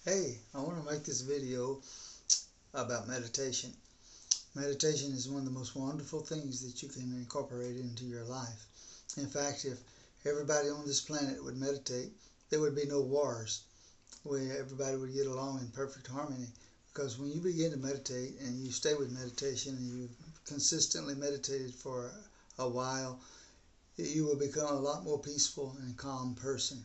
Hey, I want to make this video about meditation. Meditation is one of the most wonderful things that you can incorporate into your life. In fact, if everybody on this planet would meditate, there would be no wars, where everybody would get along in perfect harmony. Because when you begin to meditate and you stay with meditation and you've consistently meditated for a while, you will become a lot more peaceful and calm person.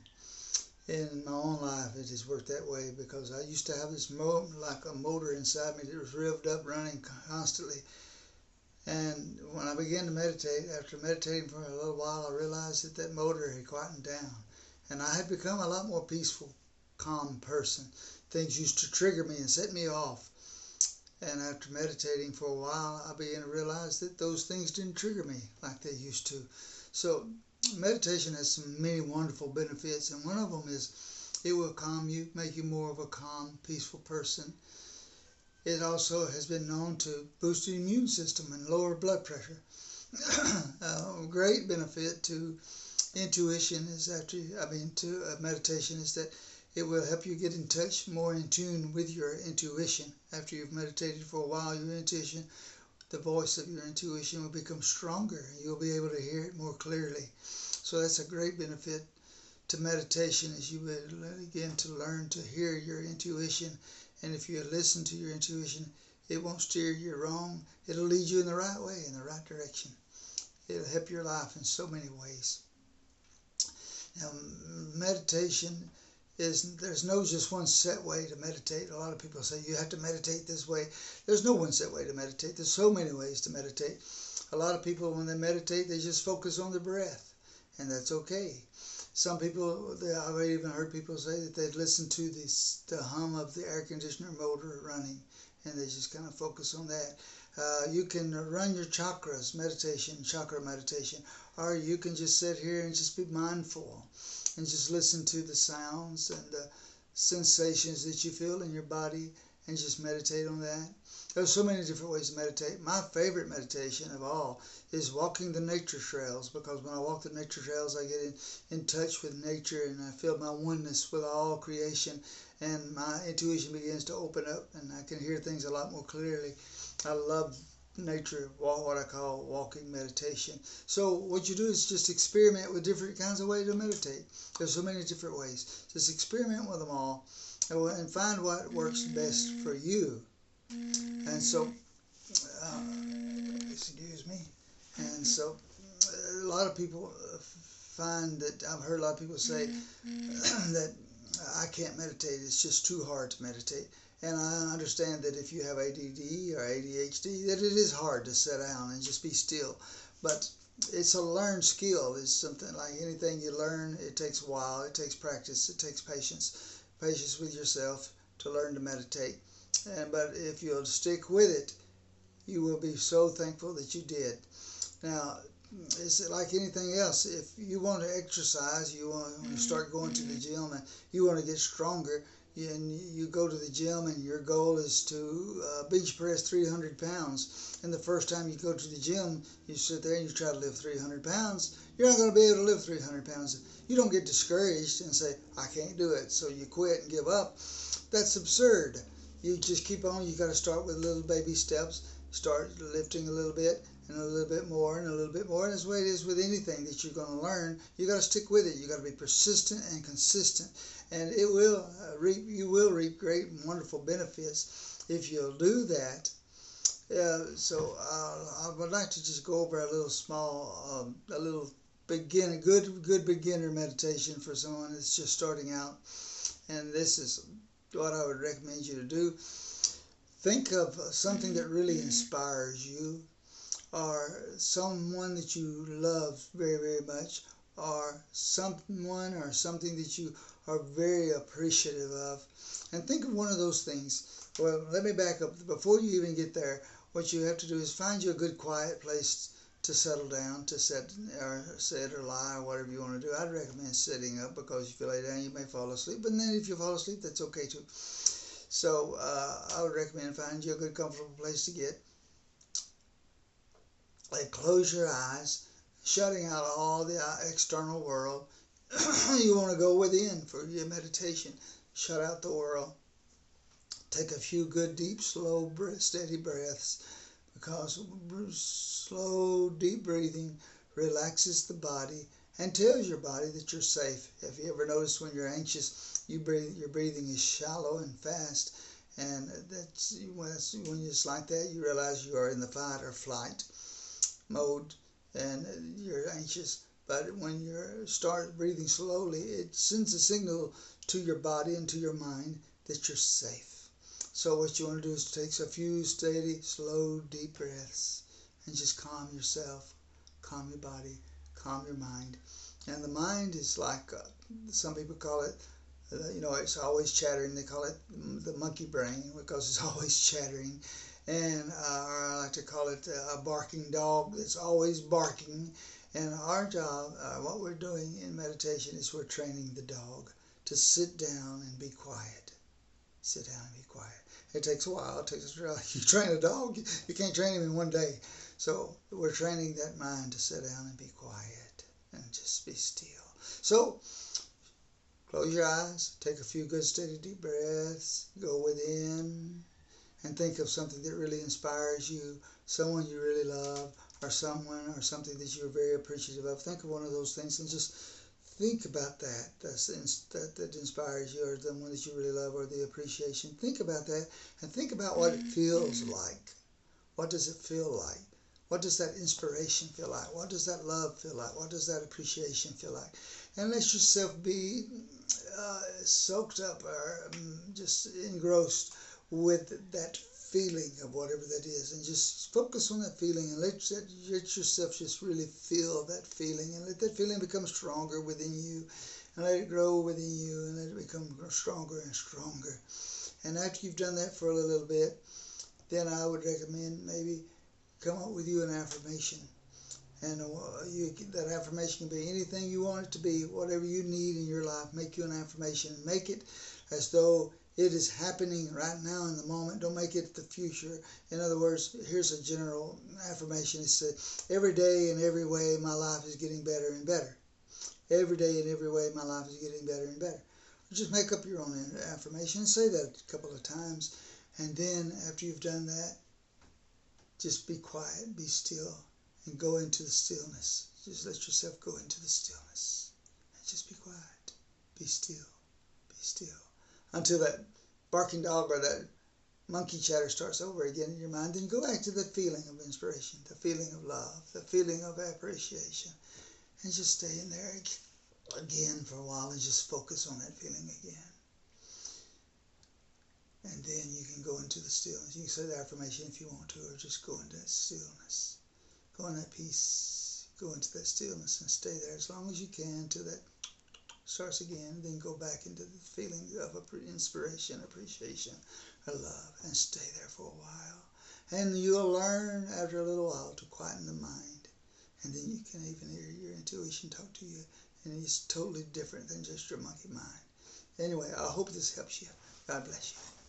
In my own life, it has worked that way because I used to have this like a motor inside me that was revved up, running constantly. And when I began to meditate, after meditating for a little while, I realized that that motor had quietened down, and I had become a lot more peaceful, calm person. Things used to trigger me and set me off. And after meditating for a while, I began to realize that those things didn't trigger me like they used to. So meditation has some many wonderful benefits, and one of them is it will calm you, make you more of a calm, peaceful person. It also has been known to boost the immune system and lower blood pressure. A great benefit to intuition is to meditation is that it will help you get in touch, more in tune with your intuition. After you've meditated for a while, your intuition, the voice of your intuition will become stronger. You'll be able to hear it more clearly. So that's a great benefit to meditation, as you begin to learn to hear your intuition. And if you listen to your intuition, it won't steer you wrong. It'll lead you in the right way, in the right direction. It'll help your life in so many ways. Now, meditation there's no just one set way to meditate. A lot of people say you have to meditate this way. There's no one set way to meditate. There's so many ways to meditate. A lot of people, when they meditate, they just focus on the breath, and that's okay. Some people, I've even heard people say that they'd listen to the hum of the air conditioner motor running, and they just kind of focus on that. You can run your chakras chakra meditation, or you can just sit here and just be mindful and just listen to the sounds and the sensations that you feel in your body and just meditate on that. There's so many different ways to meditate. My favorite meditation of all is walking the nature trails, because when I walk the nature trails, I get in touch with nature and I feel my oneness with all creation, and my intuition begins to open up and I can hear things a lot more clearly. I love nature, what I call walking meditation. So what you do is just experiment with different kinds of ways to meditate. There's so many different ways. Just experiment with them all and find what works best for you. And so, excuse me. And so, a lot of people find that I've heard a lot of people say that I can't meditate. It's just too hard to meditate. And I understand that if you have ADD or ADHD, that it is hard to sit down and just be still. But it's a learned skill. It's something like anything you learn. It takes a while. It takes practice. It takes patience. Patience with yourself to learn to meditate. But if you'll stick with it, you will be so thankful that you did. Now, it's like anything else. If you want to exercise, you want to start going to the gym and you want to get stronger, and you go to the gym and your goal is to bench press 300 pounds. And the first time you go to the gym, you sit there and you try to lift 300 pounds. You're not going to be able to lift 300 pounds. You don't get discouraged and say, I can't do it, so you quit and give up. That's absurd. You just keep on. You got to start with little baby steps. Start lifting a little bit and a little bit more and a little bit more. And that's the way it is with anything that you're going to learn. You got to stick with it. You got to be persistent and consistent, and it will you will reap great and wonderful benefits if you'll do that. So I would like to just go over a little small, a little good beginner meditation for someone that's just starting out. And this is what I would recommend you to do. Think of something that really inspires you, or someone that you love very, very much, or someone or something that you are very appreciative of. And think of one of those things. Well, let me back up. Before you even get there, what you have to do is find you a good quiet place to settle down, to sit or lie or whatever you want to do. I'd recommend sitting up, because if you lay down you may fall asleep, but then if you fall asleep, that's okay too. So I would recommend finding you a good comfortable place to get. Close your eyes, shutting out all the external world. You want to go within for your meditation. Shut out the world. Take a few good, deep, slow, steady breaths, because slow, deep breathing relaxes the body and tells your body that you're safe. Have you ever noticed when you're anxious, your breathing is shallow and fast, and that's when it's like that, you realize you are in the fight or flight mode and you're anxious. But when you start breathing slowly, it sends a signal to your body and to your mind that you're safe. So what you want to do is take a few steady, slow, deep breaths and just calm yourself, calm your body, calm your mind. And the mind is like, some people call it, it's always chattering. They call it the monkey brain because it's always chattering. And or I like to call it a barking dog that's always barking. And our job, what we're doing in meditation is we're training the dog to sit down and be quiet. Sit down and be quiet. It takes a while. You train a dog, you can't train him in one day. So we're training that mind to sit down and be quiet and just be still. So close your eyes, take a few good steady deep breaths, go within, and think of something that really inspires you, someone you really love, or someone or something that you're very appreciative of. Think of one of those things and just think about that inspires you, or the one that you really love, or the appreciation. Think about that and think about what it feels like. What does it feel like? What does that inspiration feel like? What does that love feel like? What does that appreciation feel like? And let yourself be soaked up or just engrossed with that feeling of whatever that is, and just focus on that feeling and let yourself just really feel that feeling, and let that feeling become stronger within you, and let it grow within you, and let it become stronger and stronger. And after you've done that for a little bit, then I would recommend maybe come up with you an affirmation. And that affirmation can be anything you want it to be, whatever you need in your life. Make you an affirmation. Make it as though it is happening right now in the moment. Don't make it the future. In other words, here's a general affirmation. It's every day and every way my life is getting better and better. Every day and every way my life is getting better and better. Just make up your own affirmation and say that a couple of times. And then after you've done that, just be quiet, be still, and go into the stillness. Just let yourself go into the stillness. And just be quiet. Be still. Be still. Until that barking dog or that monkey chatter starts over again in your mind. Then go back to the feeling of inspiration, the feeling of love, the feeling of appreciation. And just stay in there again for a while and just focus on that feeling again. And then you can go into the stillness. You can say the affirmation if you want to, or just go into that stillness. Go in that peace. Go into that stillness and stay there as long as you can till that starts again. Then go back into the feeling of inspiration, appreciation, or love, and stay there for a while. And you'll learn after a little while to quieten the mind. And then you can even hear your intuition talk to you. And it's totally different than just your monkey mind. Anyway, I hope this helps you. God bless you.